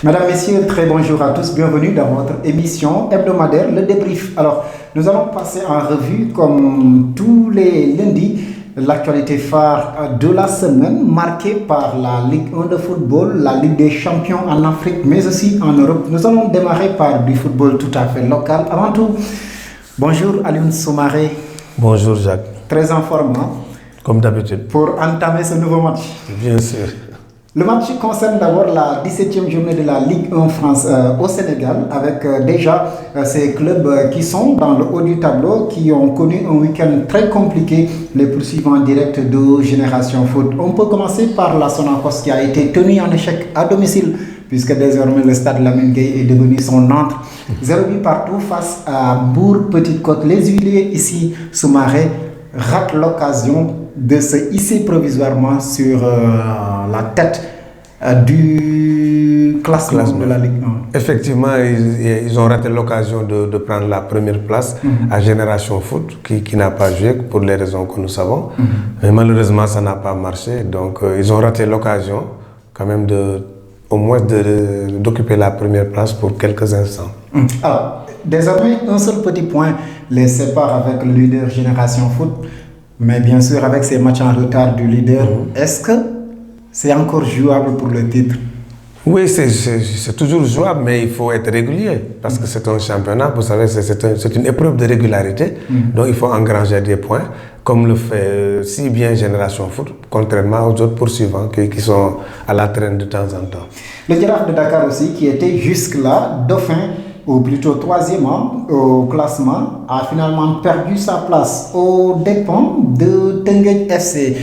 Mesdames, Messieurs, très bonjour à tous. Bienvenue dans votre émission hebdomadaire, le débrief. Alors, nous allons passer en revue, comme tous les lundis, l'actualité phare de la semaine, marquée par la Ligue 1 de football, la Ligue des champions en Afrique, mais aussi en Europe. Nous allons démarrer par du football tout à fait local. Avant tout, bonjour Alioune Soumaré. Bonjour Jacques. Très en forme, hein? Comme d'habitude. Pour entamer ce nouveau match. Bien sûr. Le match concerne d'abord la 17e journée de la Ligue 1 France au Sénégal, avec déjà ces clubs qui sont dans le haut du tableau, qui ont connu un week-end très compliqué, les poursuivants en direct de Génération Foot. On peut commencer par la Sonacos qui a été tenue en échec à domicile, puisque désormais le stade Lamine Gueye est devenu son antre. 0 but partout face à Bourg Petite Côte. Les huiliers ici, Soumaré, ratent l'occasion de se hisser provisoirement sur la tête du classement de la Ligue 1. Effectivement, ils ont raté l'occasion de prendre la première place à Génération Foot, qui n'a pas joué pour les raisons que nous savons. Mais malheureusement, ça n'a pas marché. Donc, ils ont raté l'occasion quand même au moins d'occuper la première place pour quelques instants. Alors, désormais, un seul petit point les sépare avec le leader Génération Foot. Mais bien sûr, avec ces matchs en retard du leader, est-ce que c'est encore jouable pour le titre? Oui, c'est toujours jouable, mais il faut être régulier. Parce que c'est un championnat, vous savez, c'est une épreuve de régularité. Donc il faut engranger des points, comme le fait si bien Génération Foot, contrairement aux autres poursuivants qui sont à la traîne de temps en temps. Le Giraffe de Dakar aussi, qui était jusque-là dauphin, ou plutôt troisième au classement, a finalement perdu sa place aux dépens de Teungueth FC.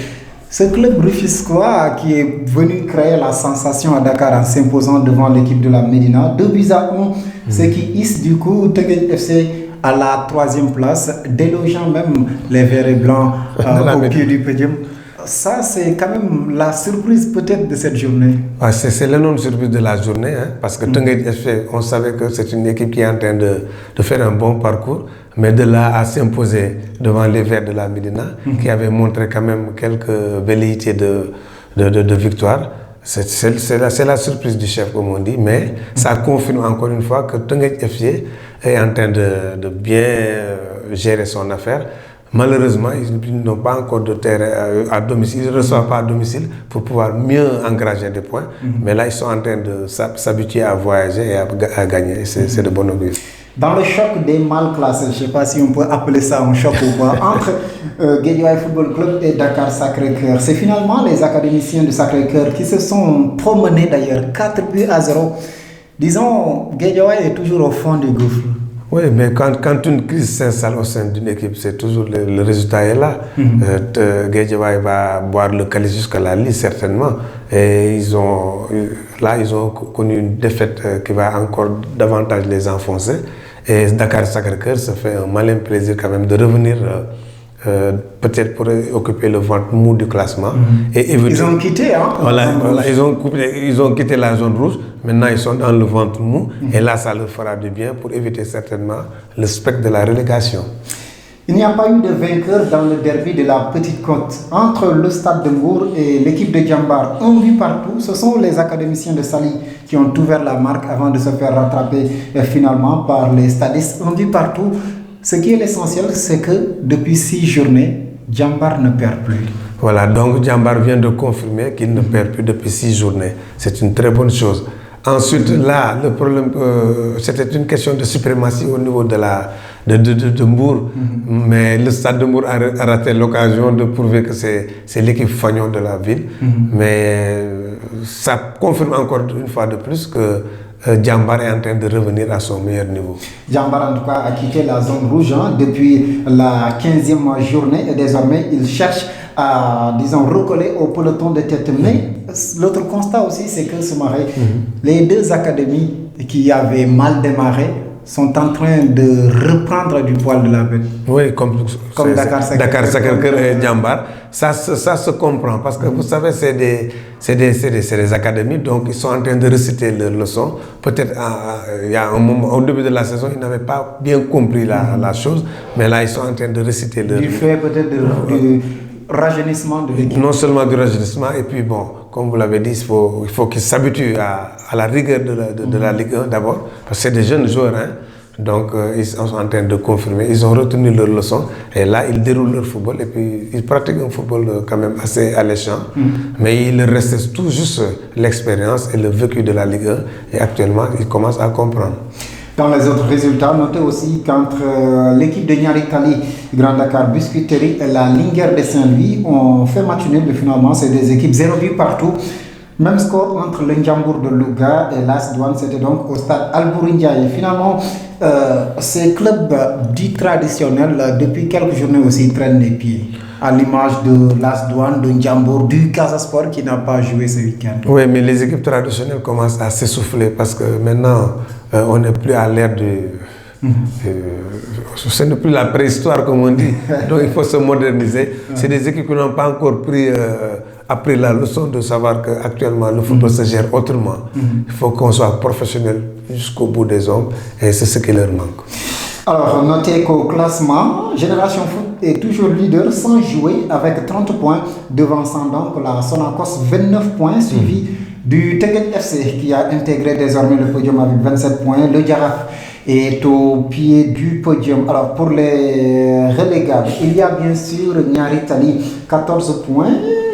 Ce club rufisquois qui est venu créer la sensation à Dakar en s'imposant devant l'équipe de la Médina, 2-1, ce qui hisse du coup Teungueth FC à la troisième place, délogeant même les verts et blancs au pied du podium. Ça, c'est quand même la surprise peut-être de cette journée. Ah, c'est l'énorme surprise de la journée, hein, parce que Teungueth FC, on savait que c'est une équipe qui est en train de faire un bon parcours, mais de là à s'imposer devant les Verts de la Médina, qui avaient montré quand même quelques velléités de victoire. C'est la surprise du chef, comme on dit, mais ça confirme encore une fois que Teungueth FC est en train de bien gérer son affaire. Malheureusement, ils n'ont pas encore de terrain à domicile, ils ne reçoivent pas à domicile pour pouvoir mieux engranger des points. Mais là, ils sont en train de s'habituer à voyager et à gagner. C'est de bon augure. Dans le choc des mal classés, je ne sais pas si on peut appeler ça un choc ou pas, entre Guédiawaye Football Club et Dakar Sacré-Cœur, c'est finalement les académiciens de Sacré-Cœur qui se sont promenés d'ailleurs 4-0. Disons, Guédiawaye est toujours au fond du gouffre. Oui, mais quand une crise s'installe au sein d'une équipe, c'est toujours le résultat est là. Guédiawaye va boire le calice jusqu'à la Ligue, certainement. Et ils ont connu une défaite qui va encore davantage les enfoncer. Et Dakar Sacré-Cœur se fait un malin plaisir quand même de revenir peut-être pour occuper le ventre mou du classement. Et éviter... Ils ont quitté, hein? Voilà, ils ont quitté la zone rouge. Maintenant, ils sont dans le ventre mou. Et là, ça leur fera du bien pour éviter certainement le spectre de la relégation. Il n'y a pas eu de vainqueur dans le derby de la Petite Côte. Entre le Stade de Mbour et l'équipe de Djambar, un but partout, ce sont les académiciens de Saly qui ont ouvert la marque avant de se faire rattraper finalement par les stadistes. Un but partout. Ce qui est l'essentiel, c'est que depuis 6 journées, Djambar ne perd plus. Voilà, donc Djambar vient de confirmer qu'il ne perd plus depuis 6 journées. C'est une très bonne chose. Ensuite, là, le problème, c'était une question de suprématie au niveau de Mbour. Mais le Stade de Mbour a raté l'occasion de prouver que c'est l'équipe fagnon de la ville. Mais ça confirme encore une fois de plus que Djambar est en train de revenir à son meilleur niveau. Djambar, en tout cas, a quitté la zone rouge depuis la 15e journée et désormais, il cherche à, disons, recoller au peloton de tête. Mais l'autre constat aussi, c'est que Soumaré, les deux académies qui avaient mal démarré sont en train de reprendre du poil de la bête. Oui, comme Dakar Sacré-Cœur et Djambar. Ça se comprend parce que vous savez, c'est des académies, donc ils sont en train de réciter leurs leçons. Peut-être il y a un moment, au début de la saison, ils n'avaient pas bien compris la chose, mais là, ils sont en train de réciter leurs leçons. Du fait peut-être du rajeunissement de l'équipe. Non seulement du rajeunissement, et puis bon, comme vous l'avez dit, il faut qu'ils s'habituent à la rigueur de la Ligue 1 d'abord, parce que c'est des jeunes joueurs, hein. Donc ils sont en train de confirmer, ils ont retenu leurs leçons et là ils déroulent leur football et puis ils pratiquent un football quand même assez alléchant, mais il leur reste tout juste l'expérience et le vécu de la Ligue 1 et actuellement ils commencent à comprendre. Dans les autres résultats, notez aussi qu'entre l'équipe de Niary Tally, Grand Dakar Biscuiterie et la Linguère de Saint-Louis ont fait match nul, mais finalement c'est des équipes 0 but partout. Même score entre le Ndiambour de Louga et l'AS Douane, c'était donc au stade Albouri Ndiaye. Finalement, ces clubs dits traditionnels, depuis quelques journées aussi, traînent les pieds. À l'image de l'AS Douane, de Ndiambour, du Casa Sport qui n'a pas joué ce week-end. Oui, mais les équipes traditionnelles commencent à s'essouffler parce que maintenant, on n'est plus à l'ère ce n'est plus la préhistoire comme on dit, donc il faut se moderniser. C'est des équipes qui n'ont pas encore appris la leçon de savoir qu'actuellement le football se gère autrement. Il faut qu'on soit professionnel jusqu'au bout des ongles et c'est ce qui leur manque. Alors, notez qu'au classement, Génération Foot est toujours leader sans jouer avec 30 points, devançant donc la Sonacos 29 points, suivi du Teungueth FC qui a intégré désormais le podium avec 27 points. Le Jaraaf est au pied du podium. Alors pour les relégables, il y a bien sûr Niary Tally 14 points,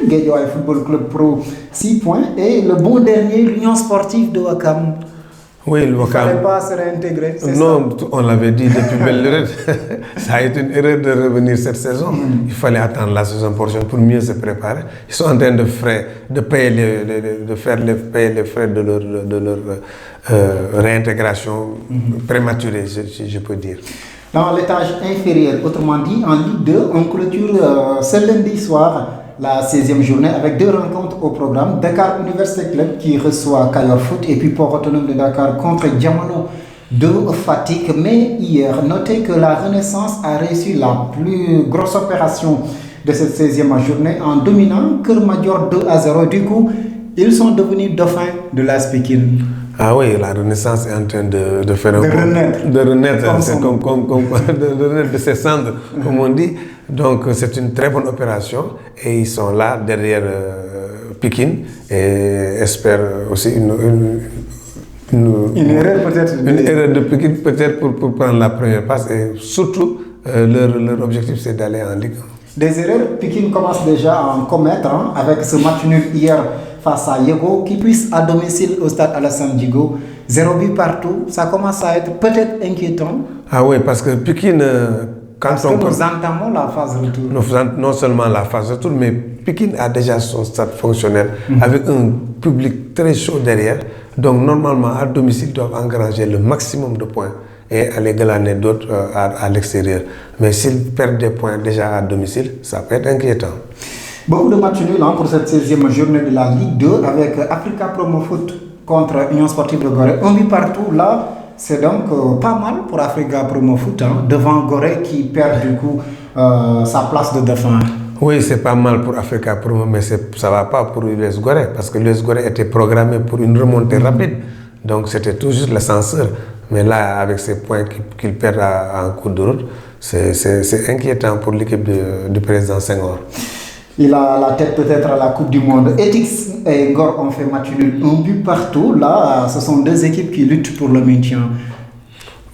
Guédiawaye Football Club Pro 6 points et le bon dernier, l'Union Sportive de Ouakam. Oui, le Ouakam. Il ne fallait pas se réintégrer. Non, on l'avait dit depuis belle lurette. Ça a été une erreur de revenir cette saison. Il fallait attendre la saison prochaine pour mieux se préparer. Ils sont en train de payer les frais de leur réintégration prématurée, si je peux dire. Dans l'étage inférieur, autrement dit, en Ligue 2, on clôture ce lundi soir la 16e journée avec 2 rencontres au programme. Dakar Université Club qui reçoit Kayor Foot et puis Port Autonome de Dakar contre Diamano de Fatick. Mais hier, notez que la Renaissance a réussi la plus grosse opération de cette 16e journée en dominant Keur Madior 2-0. Du coup, ils sont devenus dauphins de l'AS Pikine. Ah oui, la Renaissance est en train de faire de renaître. De renaître de ses cendres, comme on dit. Donc c'est une très bonne opération et ils sont là derrière Pikine et espèrent aussi une erreur peut-être. Une erreur de Pikine peut-être pour prendre la première place et surtout leur objectif c'est d'aller en Ligue 1. Des erreurs, Pikine commence déjà à en commettre avec ce match nul hier face à Yego qui puisse à domicile au stade Alassane Djigo. 0 but partout, ça commence à être peut-être inquiétant. Ah oui, parce que Pikine... Parce que nous entamons la phase retour. Non seulement la phase retour, mais Pikine a déjà son stade fonctionnel avec un public très chaud derrière. Donc normalement, à domicile, ils doivent engranger le maximum de points et aller glaner d'autres à l'extérieur. Mais s'ils perdent des points déjà à domicile, ça peut être inquiétant. Beaucoup de matchs nuls pour cette 16e journée de la Ligue 2 avec Africa Promo Foot contre Union Sportive de Gorée. Un but partout là. C'est donc pas mal pour Africa Promo Foot devant Gorée qui perd du coup sa place de défense. Oui, c'est pas mal pour Africa Promo, mais ça ne va pas pour l'US Gorée parce que l'US Gorée était programmé pour une remontée rapide. Donc c'était tout juste l'ascenseur. Mais là, avec ces points qu'il perd en cours de route, c'est inquiétant pour l'équipe du président Senghor. Il a la tête peut-être à la Coupe du Monde. Etix et Ngor ont fait match nul, un but partout. Là, ce sont 2 équipes qui luttent pour le maintien.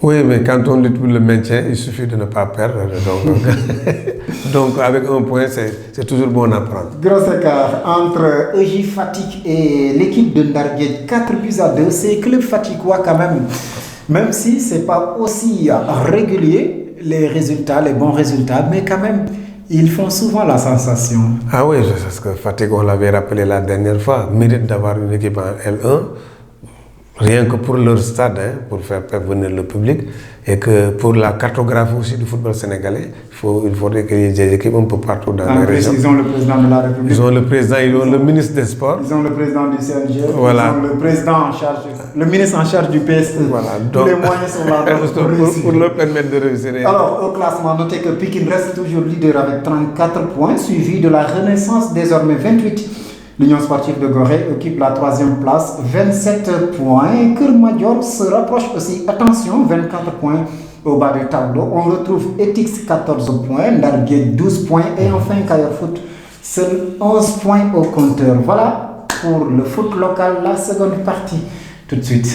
Oui, mais quand on lutte pour le maintien, il suffit de ne pas perdre. Donc avec un point, c'est toujours bon à prendre. Gros écart entre EJ Fatick et l'équipe de Ndarguet, 4 buts à 2. C'est club fatickois quand même si ce n'est pas aussi régulier, les bons résultats, mais quand même, ils font souvent la sensation. Ah oui, parce que Fatick, on l'avait rappelé la dernière fois, mérite d'avoir une équipe en L1, rien que pour leur stade, pour faire venir le public, et que pour la cartographie aussi du football sénégalais, il faudrait qu'il y ait des équipes un peu partout dans les régions. Ils ont le président de la République. Ils ont le président, ils ont le ministre des Sports. Ils ont le président du CNG. Voilà. Ils ont le président en charge, le ministre en charge du PSE. Voilà. Tous les moyens sont là pour leur permettre de réussir. Alors, au classement, notez que Pikine reste toujours leader avec 34 points, suivi de la Renaissance, désormais 28. L'Union Sportive de Gorée occupe la 3e place, 27 points. Keur Madior se rapproche aussi, attention, 24 points au bas du tableau. On retrouve Etix 14 points, Ndarguet 12 points et enfin Kayor Foot, seuls 11 points au compteur. Voilà pour le foot local, la seconde partie, tout de suite.